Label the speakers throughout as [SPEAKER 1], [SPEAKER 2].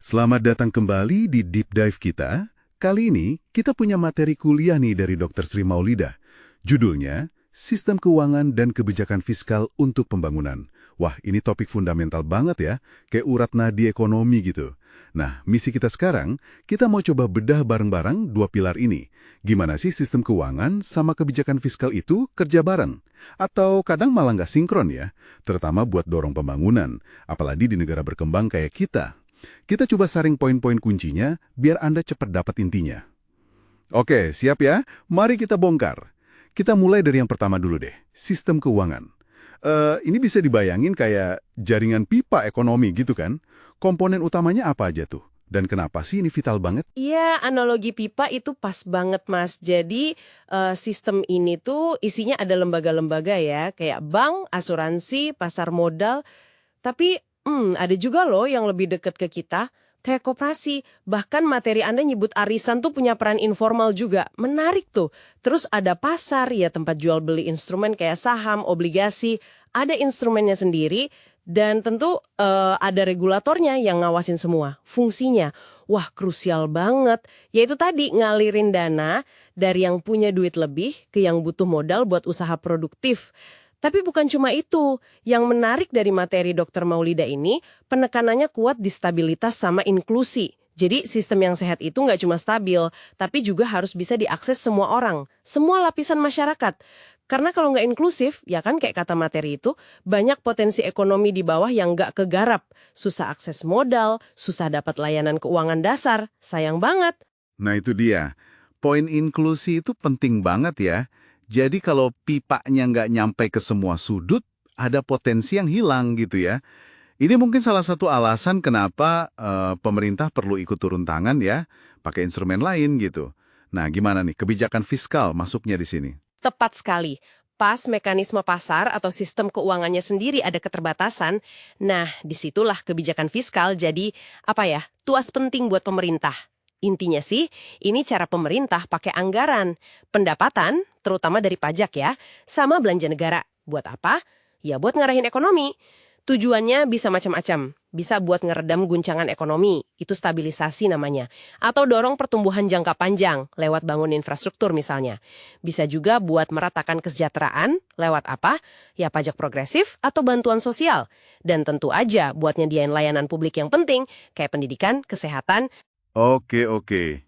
[SPEAKER 1] Selamat datang kembali di Deep Dive kita. Kali ini kita punya materi kuliah nih dari Dr. Sri Maulida. Judulnya, Sistem Keuangan dan Kebijakan Fiskal untuk Pembangunan. Wah, ini topik fundamental banget ya, kayak urat nadi ekonomi gitu. Nah, misi kita sekarang, kita mau coba bedah bareng-bareng dua pilar ini. Gimana sih sistem keuangan sama kebijakan fiskal itu kerja bareng? Atau kadang malah nggak sinkron ya, terutama buat dorong pembangunan, apalagi di negara berkembang kayak kita. Kita coba saring poin-poin kuncinya biar Anda cepat dapat intinya. Oke, siap ya? Mari kita bongkar. Kita mulai dari yang pertama dulu deh, sistem keuangan. Ini bisa dibayangin kayak jaringan pipa ekonomi gitu kan? Komponen utamanya apa aja tuh? Dan kenapa sih ini vital banget?
[SPEAKER 2] Iya, analogi pipa itu pas banget, Mas. Jadi, sistem ini tuh isinya ada lembaga-lembaga ya, kayak bank, asuransi, pasar modal. Tapi, ada juga loh yang lebih dekat ke kita, kayak koperasi. Bahkan materi Anda nyebut arisan tuh punya peran informal juga. Menarik tuh. Terus ada pasar, ya tempat jual beli instrumen kayak saham, obligasi. Ada instrumennya sendiri, dan tentu ada regulatornya yang ngawasin semua. Fungsinya, wah krusial banget. Yaitu tadi ngalirin dana dari yang punya duit lebih ke yang butuh modal buat usaha produktif. Tapi bukan cuma itu. Yang menarik dari materi Dr. Maulida ini, penekanannya kuat di stabilitas sama inklusi. Jadi sistem yang sehat itu nggak cuma stabil, tapi juga harus bisa diakses semua orang, semua lapisan masyarakat. Karena kalau nggak inklusif, ya kan kayak kata materi itu, banyak potensi ekonomi di bawah yang nggak kegarap. Susah akses modal, susah dapat layanan keuangan dasar. Sayang banget.
[SPEAKER 1] Nah itu dia, poin inklusi itu penting banget ya. Jadi kalau pipanya nggak nyampe ke semua sudut, ada potensi yang hilang gitu ya. Ini mungkin salah satu alasan kenapa pemerintah perlu ikut turun tangan ya, pakai instrumen lain gitu. Nah gimana nih, kebijakan fiskal masuknya di sini?
[SPEAKER 2] Tepat sekali. Pas mekanisme pasar atau sistem keuangannya sendiri ada keterbatasan, nah disitulah kebijakan fiskal jadi, tuas penting buat pemerintah. Intinya sih, ini cara pemerintah pakai anggaran, pendapatan, terutama dari pajak ya, sama belanja negara. Buat apa? Ya buat ngarahin ekonomi. Tujuannya bisa macam-macam. Bisa buat ngeredam guncangan ekonomi, itu stabilisasi namanya. Atau dorong pertumbuhan jangka panjang, lewat bangun infrastruktur misalnya. Bisa juga buat meratakan kesejahteraan, lewat apa? Ya pajak progresif atau bantuan sosial. Dan tentu aja buat nyediain layanan publik yang penting, kayak pendidikan, kesehatan.
[SPEAKER 1] Oke.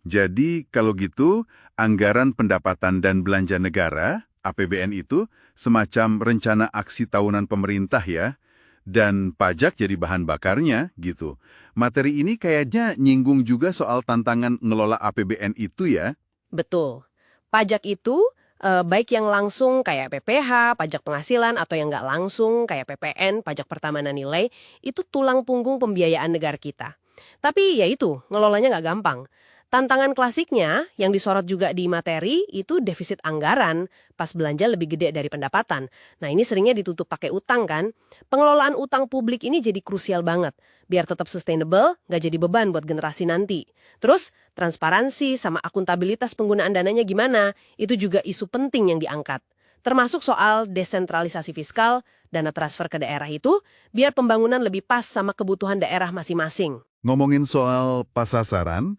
[SPEAKER 1] Jadi kalau gitu, anggaran pendapatan dan belanja negara, APBN itu, semacam rencana aksi tahunan pemerintah ya, dan pajak jadi bahan bakarnya gitu. Materi ini kayaknya nyinggung juga soal tantangan ngelola APBN itu ya.
[SPEAKER 2] Betul. Pajak itu, baik yang langsung kayak PPh, pajak penghasilan, atau yang nggak langsung kayak PPN, pajak pertamanan nilai, itu tulang punggung pembiayaan negara kita. Tapi ya itu, ngelolanya nggak gampang. Tantangan klasiknya yang disorot juga di materi itu defisit anggaran pas belanja lebih gede dari pendapatan. Nah ini seringnya ditutup pakai utang kan. Pengelolaan utang publik ini jadi krusial banget. Biar tetap sustainable, nggak jadi beban buat generasi nanti. Terus transparansi sama akuntabilitas penggunaan dananya gimana? Itu juga isu penting yang diangkat. Termasuk soal desentralisasi fiskal, dana transfer ke daerah itu, biar pembangunan lebih pas sama kebutuhan daerah masing-masing.
[SPEAKER 1] Ngomongin soal pas sasaran,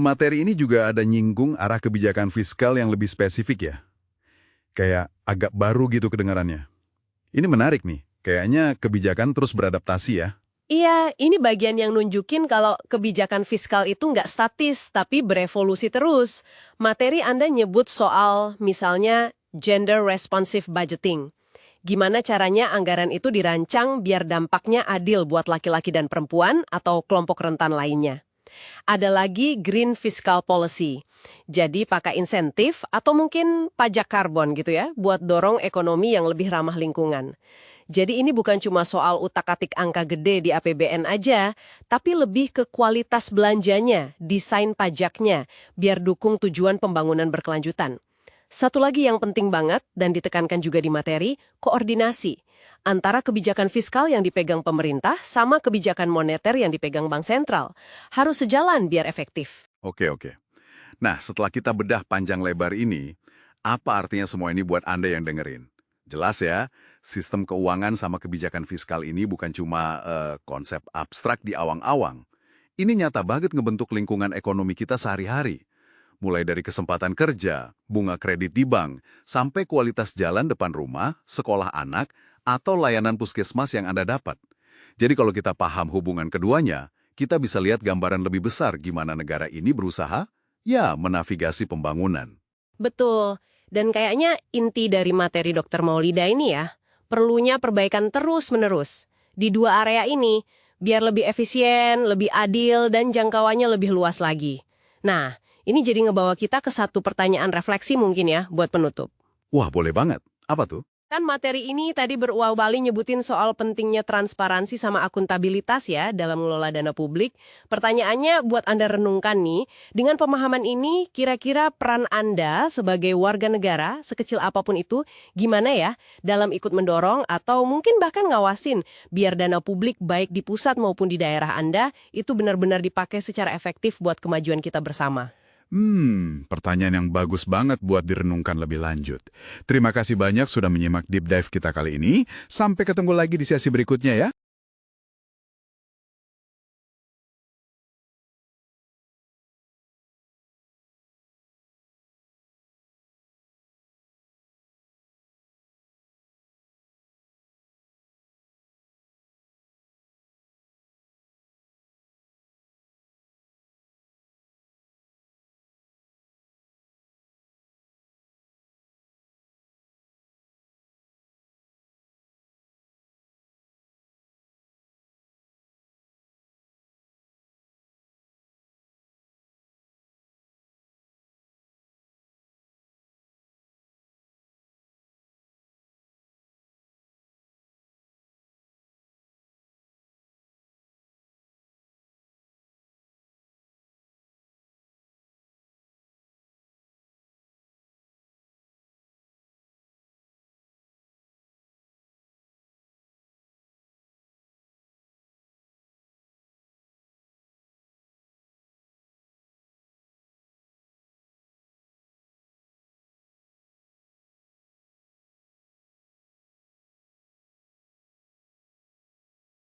[SPEAKER 1] materi ini juga ada nyinggung arah kebijakan fiskal yang lebih spesifik ya. Kayak agak baru gitu kedengarannya. Ini menarik nih, kayaknya kebijakan terus beradaptasi ya.
[SPEAKER 2] Iya, ini bagian yang nunjukin kalau kebijakan fiskal itu nggak statis, tapi berevolusi terus. Materi Anda nyebut soal, misalnya, gender responsive budgeting. Gimana caranya anggaran itu dirancang biar dampaknya adil buat laki-laki dan perempuan atau kelompok rentan lainnya. Ada lagi green fiscal policy. Jadi pakai insentif atau mungkin pajak karbon gitu ya, buat dorong ekonomi yang lebih ramah lingkungan. Jadi ini bukan cuma soal utak-atik angka gede di APBN aja, tapi lebih ke kualitas belanjanya, desain pajaknya, biar dukung tujuan pembangunan berkelanjutan. Satu lagi yang penting banget dan ditekankan juga di materi, koordinasi antara kebijakan fiskal yang dipegang pemerintah sama kebijakan moneter yang dipegang bank sentral. Harus sejalan biar efektif.
[SPEAKER 1] Oke. Nah, setelah kita bedah panjang lebar ini, apa artinya semua ini buat Anda yang dengerin? Jelas ya, sistem keuangan sama kebijakan fiskal ini bukan cuma konsep abstrak di awang-awang. Ini nyata banget ngebentuk lingkungan ekonomi kita sehari-hari. Mulai dari kesempatan kerja, bunga kredit di bank, sampai kualitas jalan depan rumah, sekolah anak, atau layanan puskesmas yang Anda dapat. Jadi kalau kita paham hubungan keduanya, kita bisa lihat gambaran lebih besar gimana negara ini berusaha, ya, menavigasi pembangunan.
[SPEAKER 2] Betul. Dan kayaknya inti dari materi Dr. Maulida ini ya, perlunya perbaikan terus-menerus. Di dua area ini, biar lebih efisien, lebih adil, dan jangkauannya lebih luas lagi. Nah, ini jadi ngebawa kita ke satu pertanyaan refleksi mungkin ya, buat penutup.
[SPEAKER 1] Wah, boleh banget. Apa tuh?
[SPEAKER 2] Kan materi ini tadi berulang-ulang nyebutin soal pentingnya transparansi sama akuntabilitas ya dalam mengelola dana publik. Pertanyaannya buat Anda renungkan nih, dengan pemahaman ini kira-kira peran Anda sebagai warga negara, sekecil apapun itu, gimana ya dalam ikut mendorong atau mungkin bahkan ngawasin biar dana publik baik di pusat maupun di daerah Anda itu benar-benar dipakai secara efektif buat kemajuan kita bersama.
[SPEAKER 3] Pertanyaan yang bagus banget buat direnungkan lebih lanjut. Terima kasih banyak sudah menyimak Deep Dive kita kali ini. Sampai ketemu lagi di sesi berikutnya ya.